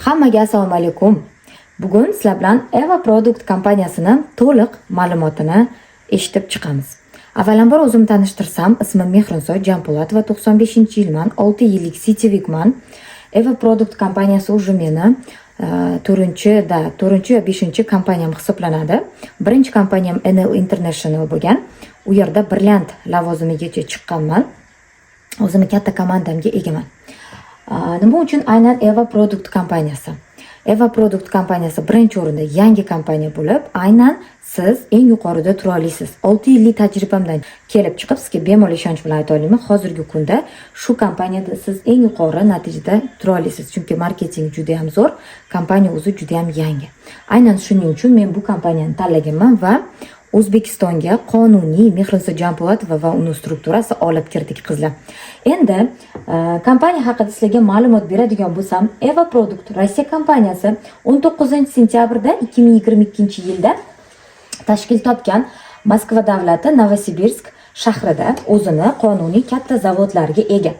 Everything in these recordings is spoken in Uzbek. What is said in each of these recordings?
Hammaga assalomu alaykum. Bugun sizlar bilan Eva Product kompaniyasini to'liq ma'lumotini eshitib chiqamiz. Avvalambor o'zimni tanishtirsam, ismim Mehrinsoy Jampo'latova, 95-yilman, 6 yillik CTVman. Eva Product kompaniyasi уже meni 4-yo 5-chi kompaniyam hisoblanadi. Birinchi kompaniyam NL International bo'lgan. U yerda brilliant lavozimigacha chiqqanman. O'zimni katta komandamga egaman. Nima uchun aynan Eva Product kompaniyasi? Eva Product kompaniyasi birinchi o'rinda yangi kompaniya bo'lib, aynan siz eng yuqorida tura olasiz. 6 yillik tajribamdan kelib chiqib, sizga bemalol ishonch bilan ayta olaman, hozirgi kunda shu kompaniyada siz eng yuqori natijada tura olasiz. Chunki marketing juda ham zo'r, kompaniya o'zi juda ham yangi. Aynan shuning uchun men bu kompaniyani tanlaganman va O'zbekistonga qonuniy Mehrinsoy Jampo'latova va uning strukturasi olib kirdik qizlar. Endi kompaniya haqida sizlarga ma'lumot beradigan bo'lsam, Eva Product Rossiya kompaniyasi 19-sentyabrda 2022-yilda tashkil topgan Moskva davlati Novosibirsk shahrida o'zini qonuniy katta zavodlarga ega.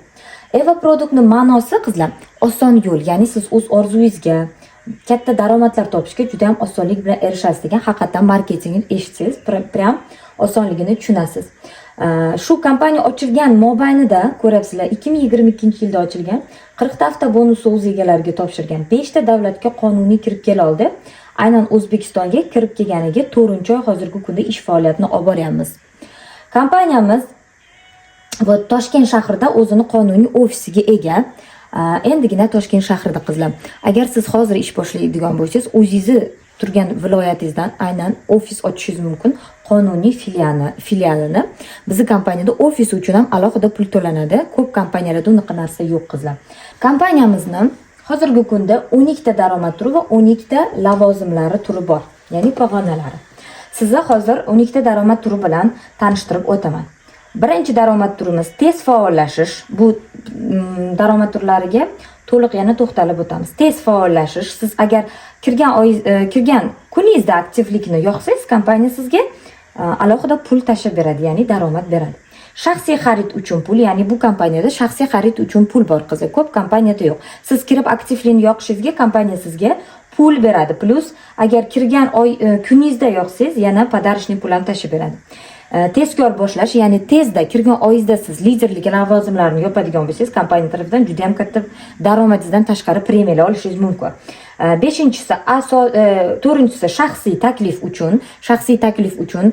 Eva Productning ma'nosi qizlar oson yo'l, ya'ni siz o'z orzuyingizga katta daromadlar topishga juda ham osonlik bilan erishasiz degan haqiqatan marketingni eshitsangiz, prям osonligini tushunasiz. Shu kompaniya ochilgan mobaynida ko'rasizlar, 2022-yilda ochilgan, 40 ta hafta bonusi o'z egalariga topshirgan, 5 ta davlatga qonuniy kirib kela oldi. Aynan O'zbekistonga kirib kelganiga 4-oy hozirgi kunda ish faoliyatini olib boryapmiz. Kompaniyamiz Toshkent shahrida o'zini qonuniy ofisiga ega. Endigina Toshkent shahrida qizlar. Agar siz hozir ish boshlaydigan bo'lsangiz, o'zingizni turgan viloyatingizdan aynan ofis ochishingiz mumkin. Qonuniy filialini. Bizning kompaniyada ofis uchun ham alohida pul to'lanadi. Ko'p kompaniyalarda unaqa narsa yo'q qizlar. Kompaniyamizni hozirgi kunda 12 ta daromad turi va 12 ta lavozimlari turi bor, ya'ni pog'onalari. Sizni hozir 12 ta daromad turi bilan tanishtirib o'taman. Birinchi daromad turimiz tez faollashish. Bu daromad turlariga to'liq yana to'xtalib o'tamiz. Tez faollashish. Siz agar kirgan kuningizda aktivlikni yoqsangiz, kompaniya sizga alohida pul tashib beradi, ya'ni daromad beradi. Shaxsiy xarid uchun pul, ya'ni bu kompaniyada shaxsiy xarid uchun pul bor qizlar. Ko'p kompaniyada yo'q. Siz kirib aktivlikni yoqishingizga kompaniya sizga pul beradi. Plus agar kirgan kuningizda yoqsangiz, yana podarishni pul ham tashib beradi. Tezkor boshlash, ya'ni tezda kirgan oyingizda siz liderlik lavozimlarini yopadigan bo'lsangiz, kompaniya tomonidan juda ham katta daromadingizdan tashqari premiyalar olishingiz mumkin. 4-inchisi shaxsiy taklif uchun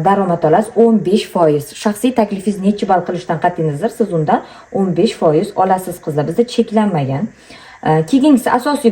daromad olasiz 15%. Shaxsiy taklifingiz necha ball qilishdan qat'iy nazar siz undan 15% olasiz qizlar. Bizda cheklanmagan. Keyingisi asosiy